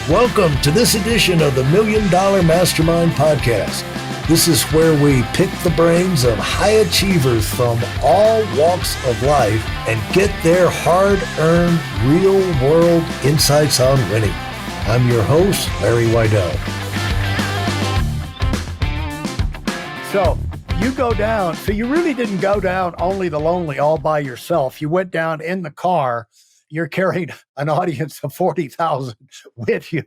Welcome to this edition of the $1 Million Mastermind Podcast. This is where we pick the brains of high achievers from all walks of life and get their hard-earned, real-world insights on winning. I'm your host, Larry Weidel. So you go down. So you really didn't go down only the lonely all by yourself. You went down in the car. You're carrying an audience of 40,000 with you.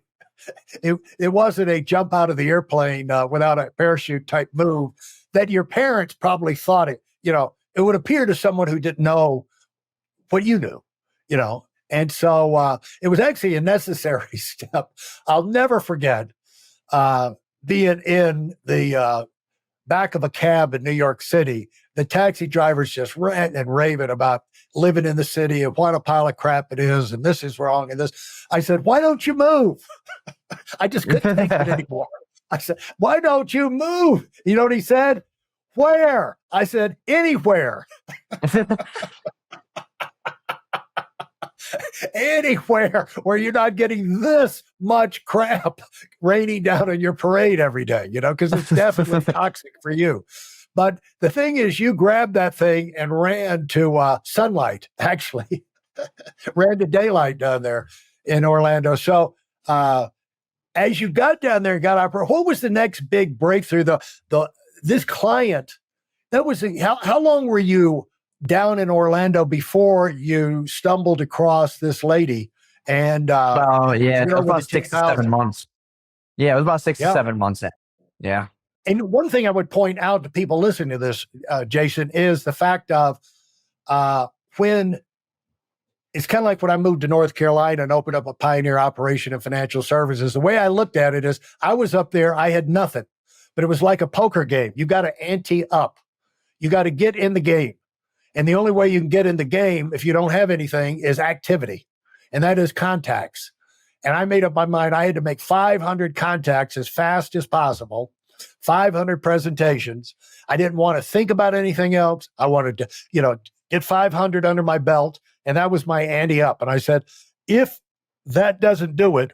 It wasn't a jump out of the airplane without a parachute type move that your parents probably thought it, it would appear to someone who didn't know what you knew, And so it was actually a necessary step. I'll never forget being in the back of a cab in New York City. The taxi drivers just ranting and raving about living in the city and what a pile of crap it is, and this is wrong, and this. I said, why don't you move? I just couldn't take it anymore. I said, why don't you move? You know what he said? Where? I said, anywhere. Anywhere where you're not getting this much crap raining down on your parade every day, because it's definitely toxic for you. But the thing is, you grabbed that thing and ran to sunlight, actually. Ran to daylight down there in Orlando. So as you got down there and got out, what was the next big breakthrough? This client, how long were you down in Orlando before you stumbled across this lady? And it was about 6 to 7 months. Yeah, it was about 6 to 7 months in. Yeah. And one thing I would point out to people listening to this, Jason, is the fact of when it's kind of like when I moved to North Carolina and opened up a pioneer operation in financial services. The way I looked at it is I was up there, I had nothing, but it was like a poker game. You got to ante up. You got to get in the game. And the only way you can get in the game if you don't have anything is activity, and that is contacts. And I made up my mind I had to make 500 contacts as fast as possible, 500 presentations. I didn't want to think about anything else. I wanted to, get 500 under my belt, and that was my ante up. And I said, if that doesn't do it,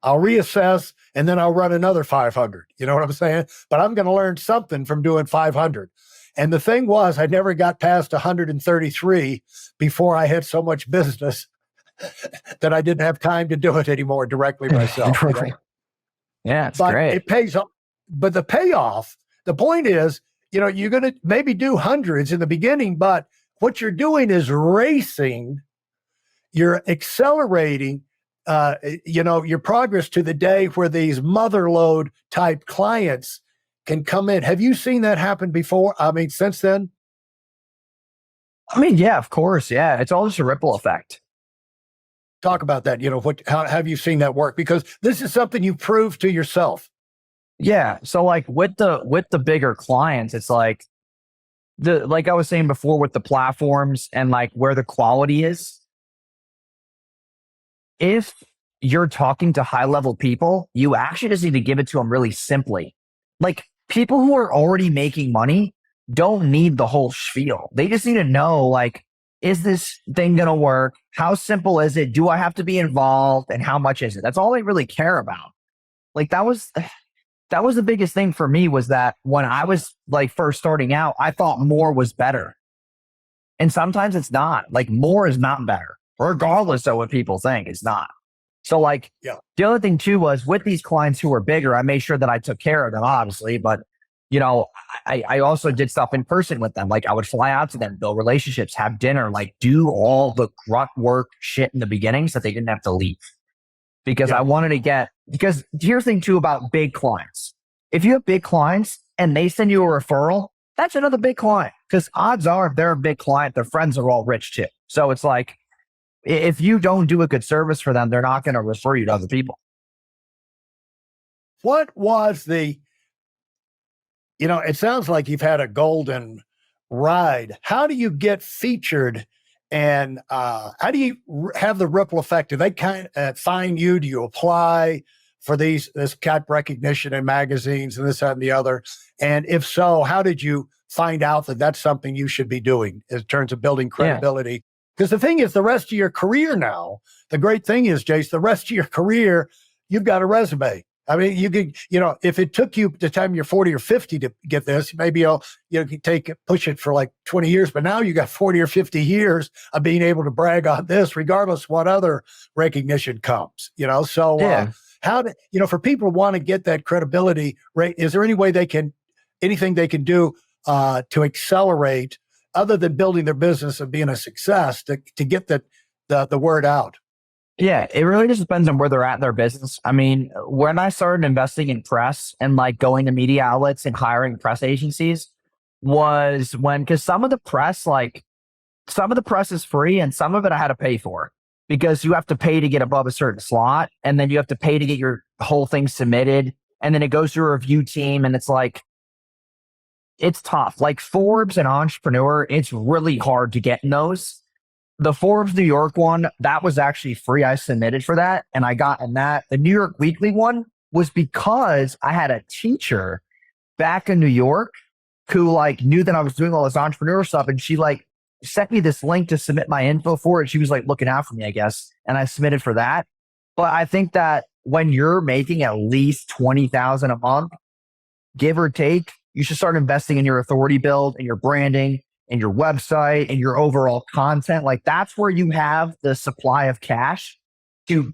I'll reassess, and then I'll run another 500. You know what I'm saying? But I'm going to learn something from doing 500. And the thing was, I never got past 133 before I had so much business that I didn't have time to do it anymore directly myself. Yeah, it's great. It pays off. But the payoff, the point is, you're going to maybe do hundreds in the beginning, but what you're doing is racing, you're accelerating, your progress to the day where these motherlode type clients can come in. Have you seen that happen before? Since then? Yeah, of course. Yeah. It's all just a ripple effect. Talk about that. How have you seen that work? Because this is something you proved to yourself. Yeah. So like with the bigger clients, it's like I was saying before with the platforms and like where the quality is. If you're talking to high level people, you actually just need to give it to them really simply. Like people who are already making money don't need the whole spiel. They just need to know, like, is this thing going to work? How simple is it? Do I have to be involved? And how much is it? That's all they really care about. Like that was the biggest thing for me, was that when I was like first starting out, I thought more was better. And sometimes it's not. Like more is not better, regardless of what people think. It's not. So like the other thing too was with these clients who were bigger, I made sure that I took care of them, obviously, but I also did stuff in person with them. Like I would fly out to them, build relationships, have dinner, like do all the grunt work shit in the beginning so that they didn't have to leave. Because I wanted to because here's the thing too about big clients. If you have big clients and they send you a referral, that's another big client. Because odds are if they're a big client, their friends are all rich too. So it's like, if you don't do a good service for them, they're not going to refer you to other people. What was it sounds like you've had a golden ride. How do you get featured, and how do you have the ripple effect? Do they kind of find you? Do you apply for this type recognition in magazines and this, that, and the other? And if so, how did you find out that that's something you should be doing in terms of building credibility Because the thing is, the rest of your career now, the great thing is, Jace, the rest of your career, you've got a resume. I mean, you could, if it took you the time you're 40 or 50 to get this, maybe you'll, push it for like 20 years, but now you got 40 or 50 years of being able to brag on this, regardless of what other recognition comes, So Yeah. for people who want to get that credibility, right? Is there anything they can do to accelerate other than building their business and being a success to get the word out? Yeah, it really just depends on where they're at in their business. I mean, when I started investing in press and like going to media outlets and hiring press agencies was because some of the press, is free and some of it I had to pay for because you have to pay to get above a certain slot and then you have to pay to get your whole thing submitted. And then it goes through a review team and it's tough. Like Forbes and Entrepreneur, it's really hard to get in those. The Forbes New York one, that was actually free. I submitted for that and I got in that. The New York Weekly one was because I had a teacher back in New York who knew that I was doing all this entrepreneur stuff. And she sent me this link to submit my info for it. She was looking out for me, I guess. And I submitted for that. But I think that when you're making at least $20,000 a month, give or take, you should start investing in your authority build and your branding and your website and your overall content. That's where you have the supply of cash to,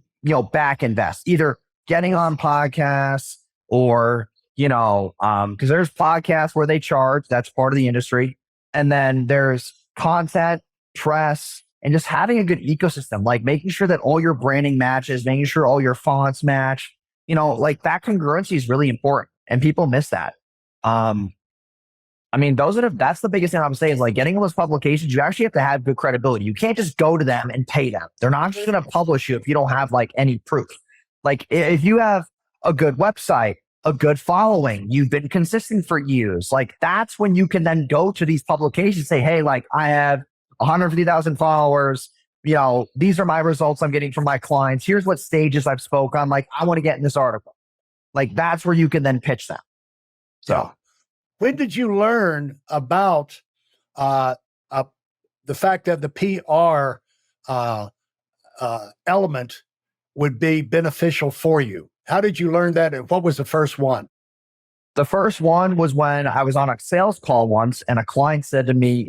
back invest, either getting on podcasts or, because there's podcasts where they charge, that's part of the industry. And then there's content, press, and just having a good ecosystem, making sure that all your branding matches, making sure all your fonts match, that congruency is really important and people miss that. I mean, that's the biggest thing I'm saying is getting those publications, you actually have to have good credibility. You can't just go to them and pay them. They're not just going to publish you if you don't have any proof. If you have a good website, a good following, you've been consistent for years, that's when you can then go to these publications and say, hey, I have 150,000 followers. These are my results I'm getting from my clients. Here's what stages I've spoke on. I want to get in this article. That's where you can then pitch them. So. When did you learn about the fact that the PR element would be beneficial for you? How did you learn that? And what was the first one? The first one was when I was on a sales call once and a client said to me,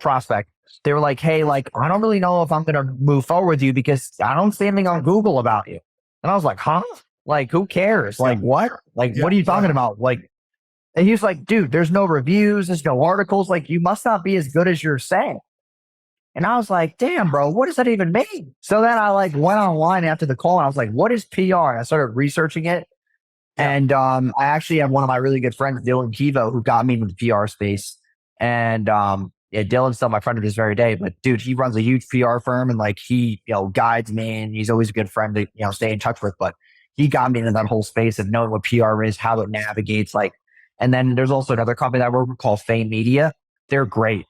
prospect, they were like, hey, I don't really know if I'm going to move forward with you because I don't see anything on Google about you. And I was like, huh? Who cares? What? What are you talking about? And he was like, dude, there's no reviews. There's no articles. You must not be as good as you're saying. And I was like, damn, bro, what does that even mean? So then I went online after the call and I was like, what is PR? And I started researching it. Yeah. And I actually have one of my really good friends, Dylan Kivo, who got me into the PR space. And Dylan's still my friend to this very day. But dude, he runs a huge PR firm and he, guides me and he's always a good friend to, stay in touch with. But he got me into that whole space of knowing what PR is, how it navigates, and then there's also another company that I work with called Fame Media. They're great.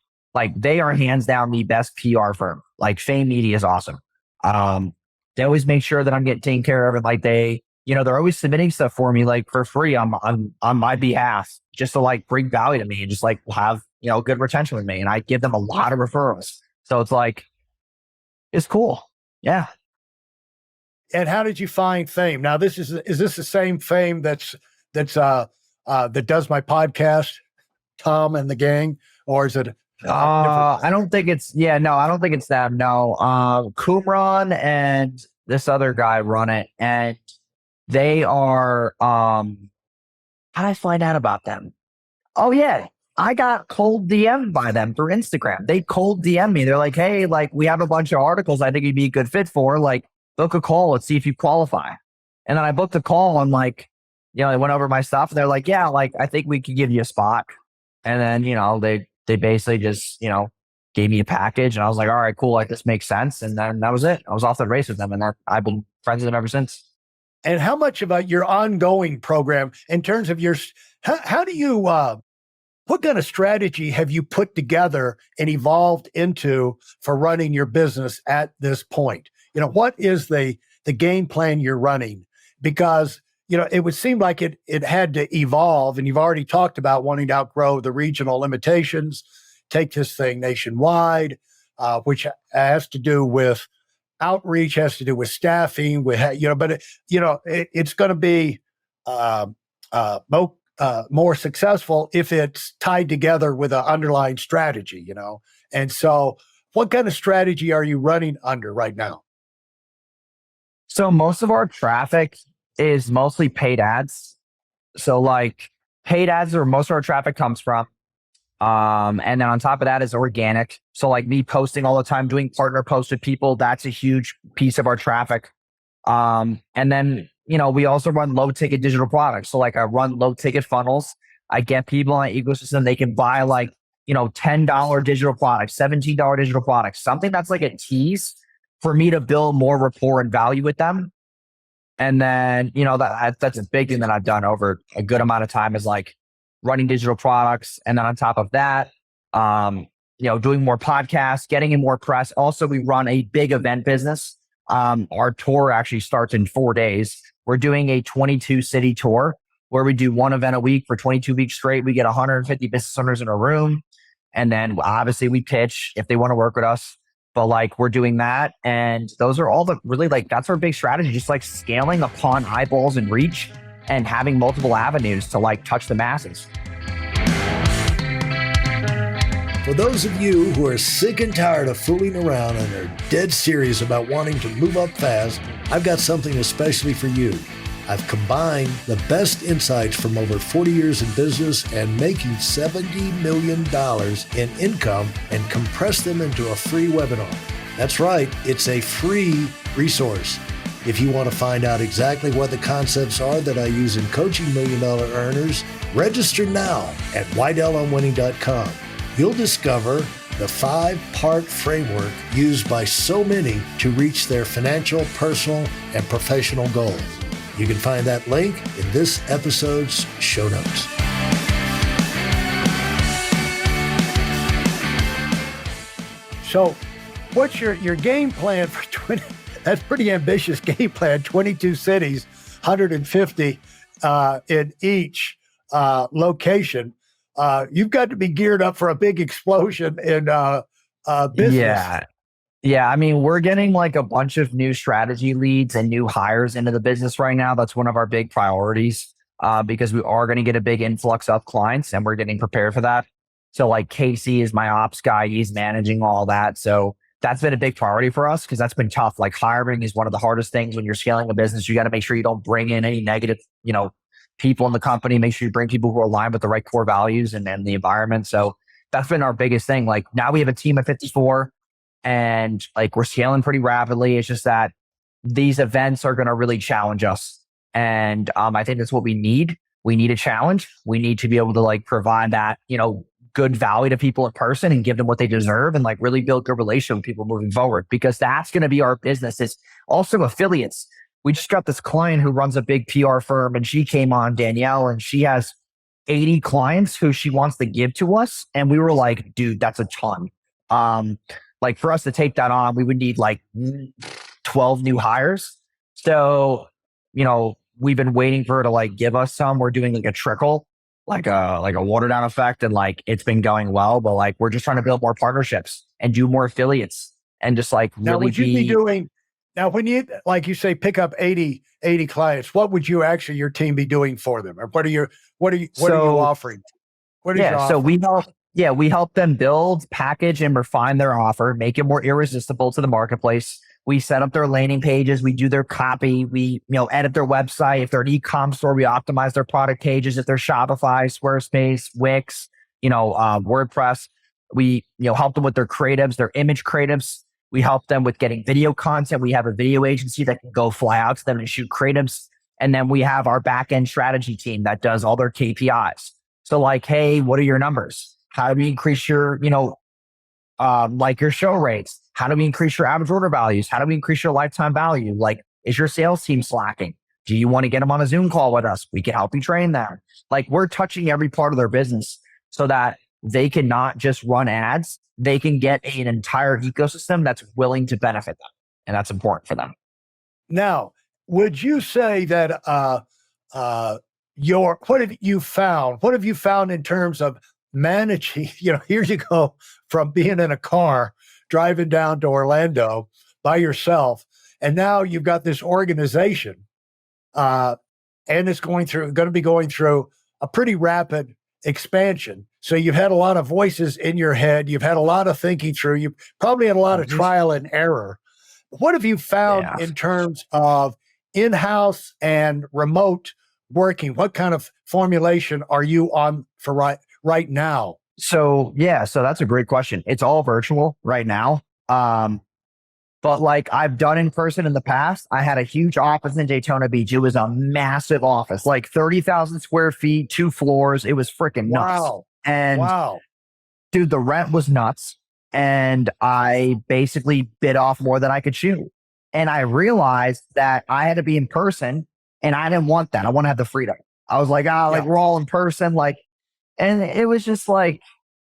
They are hands down the best PR firm. Fame Media is awesome. They always make sure that I'm getting taken care of. And they're always submitting stuff for me, for free on my behalf, just to bring value to me and just have, good retention with me. And I give them a lot of referrals. So it's cool. Yeah. And how did you find Fame? Now, is this the same Fame that does my podcast, Tom and the gang, or is it? I don't think it's. Yeah, no, I don't think it's them. No, Qumran and this other guy run it, and they are. How did I find out about them? Oh yeah, I got cold DM'd by them through Instagram. They cold DM me. They're like, hey, we have a bunch of articles I think you'd be a good fit for. Book a call. Let's see if you qualify. And then I booked a call on they went over my stuff and they're like, yeah, I think we could give you a spot. And then, they basically just, gave me a package and I was like, all right, cool. This makes sense. And then that was it. I was off the race with them and I've been friends with them ever since. And how much about your ongoing program in terms of how do you, what kind of strategy have you put together and evolved into for running your business at this point? What is the game plan you're running? Because it would seem like it had to evolve, and you've already talked about wanting to outgrow the regional limitations, take this thing nationwide. which has to do with outreach, has to do with staffing, but it's going to be more successful if it's tied together with an underlying strategy, And so, what kind of strategy are you running under right now? So most of our traffic is mostly paid ads. So like paid ads are where most of our traffic comes from. And then on top of that is organic. So like me posting all the time, doing partner posts with people, that's a huge piece of our traffic. And then, we also run low ticket digital products. So like I run low ticket funnels. I get people on my ecosystem. They can buy like, $10 digital products, $17 digital products, something that's like a tease for me to build more rapport and value with them. And then, that's a big thing that I've done over a good amount of time is like running digital products. And then on top of that, doing more podcasts, getting in more press. Also, we run a big event business. Our tour actually starts in 4 days. We're doing a 22 city tour where we do one event a week for 22 weeks straight. We get 150 business owners in a room. And then obviously we pitch if they want to work with us. But like we're doing that. And those are all that's our big strategy, just like scaling upon eyeballs and reach and having multiple avenues to like touch the masses. For those of you who are sick and tired of fooling around and are dead serious about wanting to move up fast, I've got something especially for you. I've combined the best insights from over 40 years in business and making $70 million in income and compressed them into a free webinar. That's right, it's a free resource. If you want to find out exactly what the concepts are that I use in coaching $1 million earners, register now at WeidelOnWinning.com. You'll discover the 5-part framework used by so many to reach their financial, personal, and professional goals. You can find that link in this episode's show notes. So what's your game plan for 20? That's pretty ambitious game plan, 22 cities, 150 in each location. You've got to be geared up for a big explosion in business. Yeah. I mean, we're getting like a bunch of new strategy leads and new hires into the business right now. That's one of our big priorities because we are going to get a big influx of clients and we're getting prepared for that. So like Casey is my ops guy. He's managing all that. So that's been a big priority for us because that's been tough. Like hiring is one of the hardest things when you're scaling a business. You got to make sure you don't bring in any negative, people in the company. Make sure you bring people who are aligned with the right core values and the environment. So that's been our biggest thing. Like now we have a team of 54. And like we're scaling pretty rapidly. It's just that these events are going to really challenge us. And I think that's what we need. We need a challenge. We need to be able to like provide that, good value to people in person and give them what they deserve and like really build good relationship with people moving forward because that's going to be our business. It's also affiliates. We just got this client who runs a big PR firm and she came on, Danielle, and she has 80 clients who she wants to give to us. And we were like, dude, that's a ton. Like for us to take that on, we would need like 12 new hires. So, we've been waiting for her to like give us some. We're doing like a trickle, like a water down effect. And like, it's been going well, but like, we're just trying to build more partnerships and do more affiliates and just like now, really would you be doing now when you, like you say, pick up 80 clients, what would you actually, your team be doing for them? Or what are you offering? What is your offer? So we help them build, package, and refine their offer, make it more irresistible to the marketplace. We set up their landing pages. We do their copy. We, edit their website. If they're an e-com store, we optimize their product pages. If they're Shopify, Squarespace, Wix, WordPress, we, help them with their creatives, their image creatives. We help them with getting video content. We have a video agency that can go fly out to them and shoot creatives. And then we have our back-end strategy team that does all their KPIs. So like, hey, what are your numbers? How do we increase your, your show rates? How do we increase your average order values? How do we increase your lifetime value? Like, is your sales team slacking? Do you want to get them on a Zoom call with us? We can help you train them. Like we're touching every part of their business so that they can not just run ads. They can get an entire ecosystem that's willing to benefit them. And that's important for them. Now, would you say that what have you found? What have you found in terms of managing? Here you go from being in a car driving down to Orlando by yourself. And now you've got this organization, and it's going to be going through a pretty rapid expansion. So you've had a lot of voices in your head. You've had a lot of thinking through. You've probably had a lot of trial and error. What have you found in terms of in-house and remote working? What kind of formulation are you on for right now? So that's a great question. It's all virtual right now. But like I've done in person in the past, I had a huge office in Daytona Beach. It was a massive office, like 30,000 square feet, 2 floors. It was freaking nuts. Wow. And dude, the rent was nuts. And I basically bit off more than I could chew. And I realized that I had to be in person, and I didn't want that. I want to have the freedom. I was like, like we're all in person. Like, and it was just like,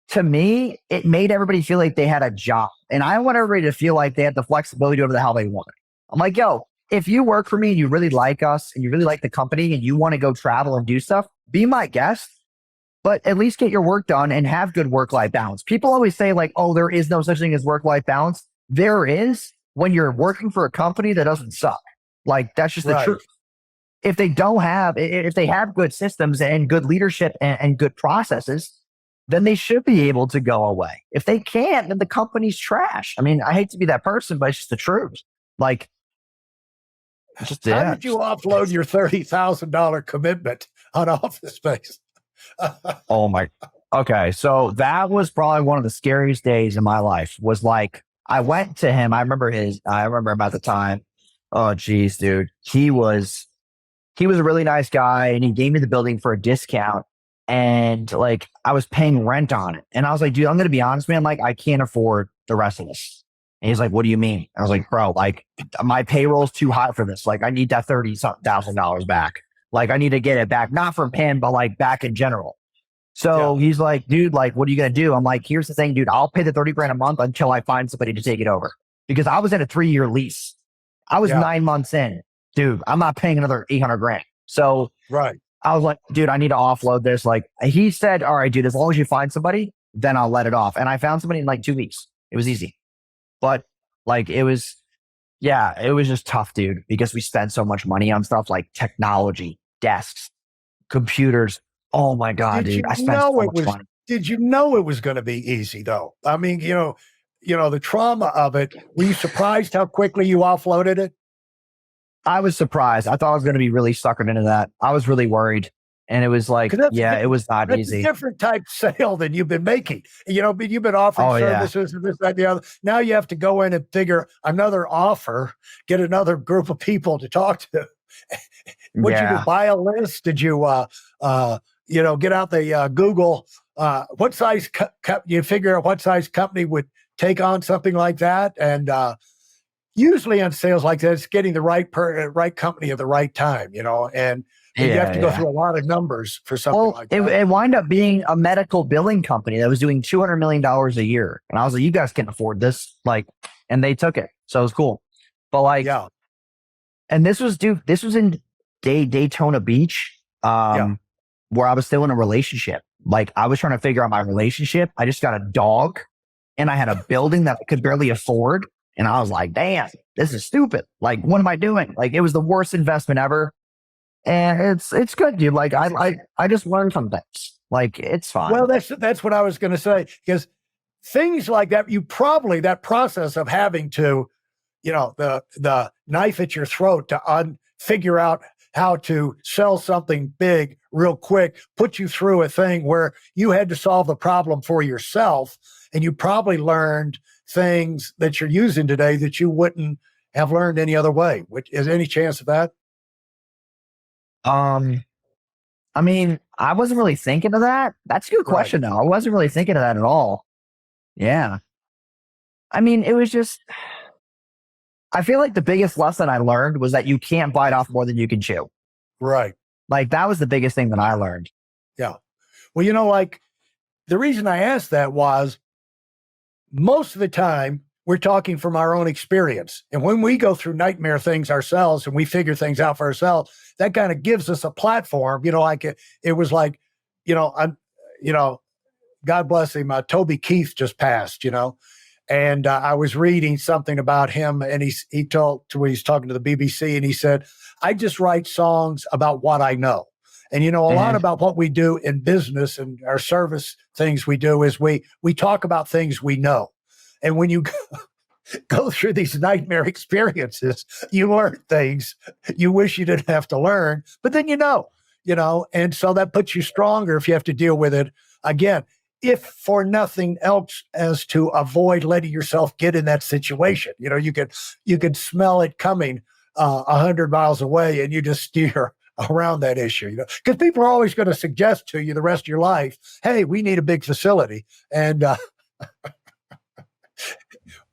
to me, it made everybody feel like they had a job. And I want everybody to feel like they had the flexibility to do whatever the hell they want. I'm like, yo, if you work for me and you really like us and you really like the company and you want to go travel and do stuff, be my guest, but at least get your work done and have good work-life balance. People always say like, oh, there is no such thing as work-life balance. There is when you're working for a company that doesn't suck. Like, that's just the truth. If they have good systems and good leadership and good processes, then they should be able to go away. If they can't, then the company's trash. I mean, I hate to be that person, but it's just the truth. Like, how did you offload your $30,000 commitment on office space? Oh my. Okay. So that was probably one of the scariest days in my life. Was like, I went to him. I remember him at the time. Oh geez, dude. He was a really nice guy, and he gave me the building for a discount. And like, I was paying rent on it. And I was like, dude, I'm going to be honest, man. Like, I can't afford the rest of this. And he's like, what do you mean? I was like, bro, like my payroll's too high for this. Like, I need that $30,000 back. Like, I need to get it back, not from him, but like back in general. So he's like, dude, like, what are you going to do? I'm like, here's the thing, dude, I'll pay the 30 grand a month until I find somebody to take it over, because I was in a 3-year lease. I was 9 months in, dude, I'm not paying another 800 grand. So I was like, dude, I need to offload this. Like, he said, all right, dude, as long as you find somebody, then I'll let it off. And I found somebody in like 2 weeks. It was easy. But like, it was just tough, dude, because we spent so much money on stuff like technology, desks, computers. Oh my God, dude, I spent so much money. Did you know it was going to be easy though? I mean, you know, the trauma of it. Were you surprised how quickly you offloaded it? I was surprised. I thought I was going to be really suckered into that. I was really worried. And it was like, it was not easy. It's a different type of sale than you've been making. You know, you've been offering services and this, that, and the other. Now you have to go in and figure another offer, get another group of people to talk to. What you do? Buy a list? Did you, get out the Google? What size you figure out what size company would take on something like that? And usually on sales like that, it's getting the right company at the right time. You know, and you have to go through a lot of numbers for something like that. It wound up being a medical billing company that was doing $200 million a year. And I was like, you guys can't afford this. Like, and they took it. So it was cool. But like, and this was in Daytona Beach, where I was still in a relationship. Like, I was trying to figure out my relationship. I just got a dog and I had a building that I could barely afford. And I was like, damn, this is stupid. Like, what am I doing? Like, it was the worst investment ever. And it's good, dude. Like, I just learned some things. Like, it's fine. Well, that's what I was going to say, because things like that, that process of having to, the knife at your throat to figure out how to sell something big real quick, put you through a thing where you had to solve the problem for yourself. And you probably learned things that you're using today that you wouldn't have learned any other way. Is there any chance of that? I mean, I wasn't really thinking of that. That's a good question, though. I wasn't really thinking of that at all. Yeah. I mean, it was just, I feel like the biggest lesson I learned was that you can't bite off more than you can chew. Right. Like, that was the biggest thing that I learned. Yeah. Well, like, the reason I asked that was most of the time we're talking from our own experience. And when we go through nightmare things ourselves and we figure things out for ourselves, that kind of gives us a platform, like it was like, God bless him, Toby Keith just passed, And I was reading something about him, and he told when he's talking to the BBC, and he said, "I just write songs about what I know." And a lot about what we do in business and our service things we do is we talk about things we know. And when you go through these nightmare experiences, you learn things you wish you didn't have to learn, but then and so that puts you stronger if you have to deal with it again, if for nothing else as to avoid letting yourself get in that situation. You could smell it coming 100 miles away, and you just steer around that issue, because people are always going to suggest to you the rest of your life, hey, we need a big facility. And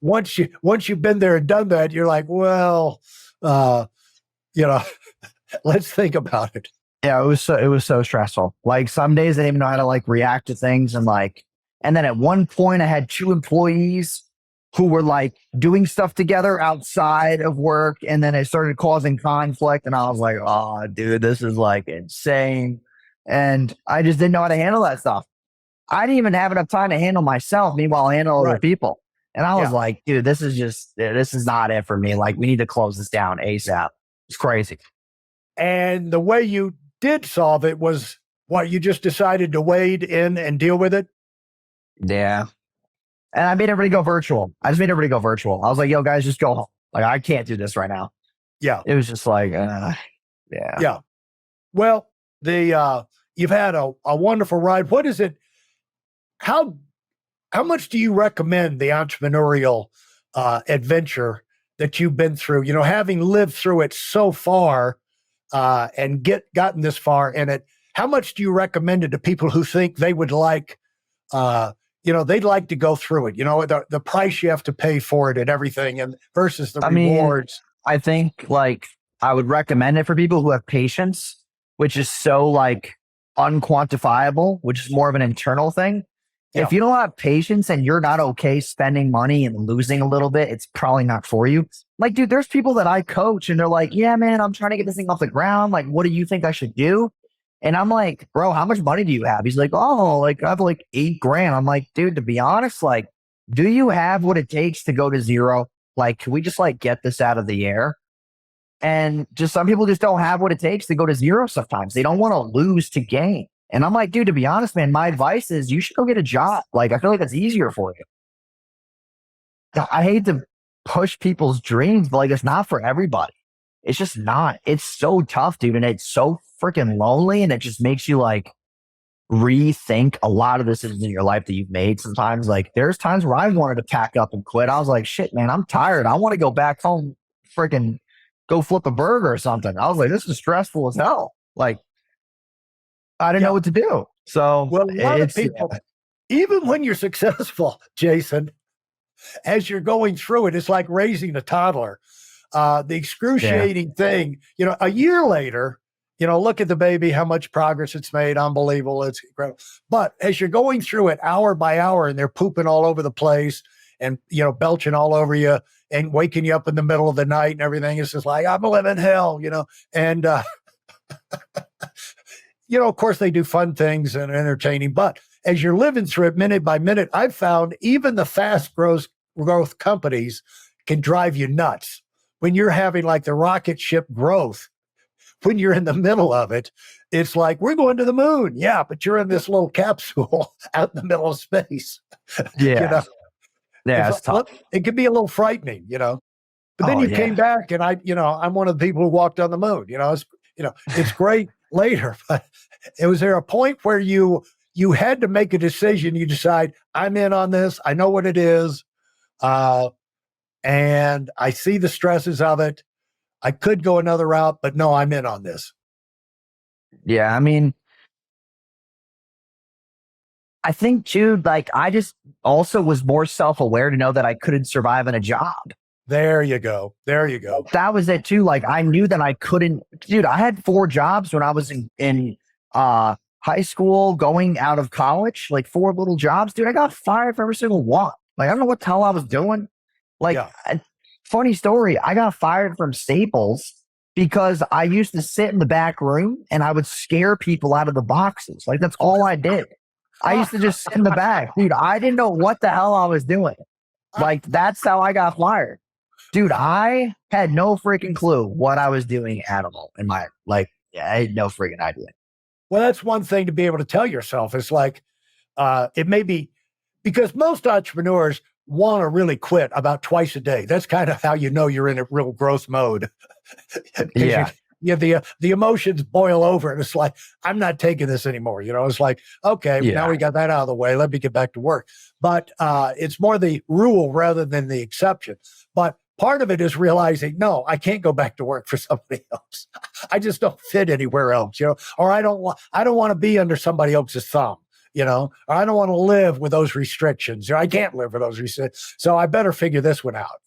once you've been there and done that, you're like, well, let's think about it. Yeah, it was so stressful. Like some days I didn't even know how to like react to things, and then at one point I had 2 employees who were like doing stuff together outside of work, and then it started causing conflict, and I was like, oh dude, this is like insane. And I just didn't know how to handle that stuff. I didn't even have enough time to handle myself, meanwhile handle other people. And I was like, dude, this is not it for me. Like, we need to close this down ASAP. It's crazy. And the way you did solve it was what, you just decided to wade in and deal with it? Yeah. And I made everybody go virtual. I just made everybody go virtual. I was like, yo, guys, just go home. Like, I can't do this right now. Yeah. It was just like, Yeah. Well, you've had a wonderful ride. What is it? How much do you recommend the entrepreneurial adventure that you've been through? Having lived through it so far and gotten this far in it, how much do you recommend it to people who think they would like, they'd like to go through it? The price you have to pay for it and everything, and versus the rewards. I think like I would recommend it for people who have patience, which is so like unquantifiable, which is more of an internal thing. Yeah. If you don't have patience and you're not okay spending money and losing a little bit, it's probably not for you. Like, dude, there's people that I coach and they're like, yeah, man, I'm trying to get this thing off the ground. Like, what do you think I should do? And I'm like, bro, how much money do you have? He's like, oh, like I have like $8,000. I'm like, dude, to be honest, like, do you have what it takes to go to zero? Like, can we just like get this out of the air? And just some people just don't have what it takes to go to zero sometimes. They don't want to lose to gain. And I'm like, dude, to be honest, man, my advice is you should go get a job. Like, I feel like that's easier for you. I hate to push people's dreams, but like, it's not for everybody. It's just not. It's so tough, dude. And it's so freaking lonely. And it just makes you like rethink a lot of decisions in your life that you've made. Sometimes, like, there's times where I wanted to pack up and quit. I was like, shit, man, I'm tired. I want to go back home, freaking go flip a burger or something. I was like, this is stressful as hell. Like, I didn't know what to do. So, well, a lot of people, even when you're successful, Jason, as you're going through it, it's like raising a toddler. The excruciating thing, a year later, look at the baby, how much progress it's made. Unbelievable. It's incredible. But as you're going through it hour by hour and they're pooping all over the place and, belching all over you and waking you up in the middle of the night and everything, it's just like, I'm living hell, and, of course they do fun things and entertaining, but as you're living through it minute by minute, I've found even the fast growth companies can drive you nuts when you're having like the rocket ship growth. When you're in the middle of it, it's like, we're going to the moon. Yeah, but you're in this little capsule out in the middle of space. Yeah. Yeah, it's tough. It can be a little frightening, but then you came back and I'm one of the people who walked on the moon. It's great later, but was there a point where you had to make a decision? You decide, I'm in on this. I know what it is. And I see the stresses of it. I could go another route, but no, I'm in on this. Yeah. I mean, I think too, like, I just also was more self-aware to know that I couldn't survive in a job. There you go. That was it too. Like, I knew that I couldn't, dude, I had 4 jobs when I was in high school, going out of college, like 4 little jobs, dude. I got fired for every single one. Like, I don't know what the hell I was doing. Like, funny story. I got fired from Staples because I used to sit in the back room and I would scare people out of the boxes. Like, that's all I did. I used to just sit in the back. Dude, I didn't know what the hell I was doing. Like, that's how I got fired. Dude, I had no freaking clue what I was doing at all in my, like, yeah, I had no freaking idea. Well, that's one thing to be able to tell yourself. It's like, it may be because most entrepreneurs want to really quit about twice a day. That's kind of how you know you're in a real growth mode. Yeah. The emotions boil over and it's like, I'm not taking this anymore. It's like, okay, Yeah. now we got that out of the way. Let me get back to work. But it's more the rule rather than the exception. But part of it is realizing, no, I can't go back to work for somebody else. I just don't fit anywhere else, or I don't want to be under somebody else's thumb, or I don't want to live with those restrictions. I can't live with those restrictions. So I better figure this one out,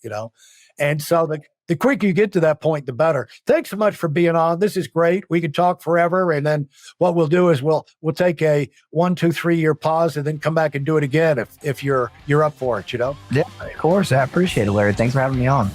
And so the quicker you get to that point, the better. Thanks so much for being on. This is great. We could talk forever. And then what we'll do is we'll take a 1, 2, 3 year pause and then come back and do it again if you're up for it, Yeah, of course. I appreciate it, Larry. Thanks for having me on.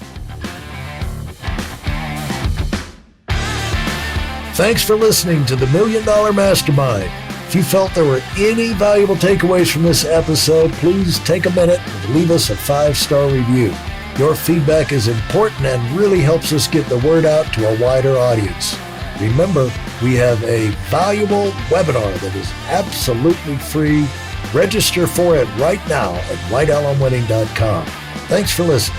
Thanks for listening to the $1 Million Mastermind. If you felt there were any valuable takeaways from this episode, please take a minute and leave us a 5-star review. Your feedback is important and really helps us get the word out to a wider audience. Remember, we have a valuable webinar that is absolutely free. Register for it right now at whiteoutlanwinning.com. Thanks for listening.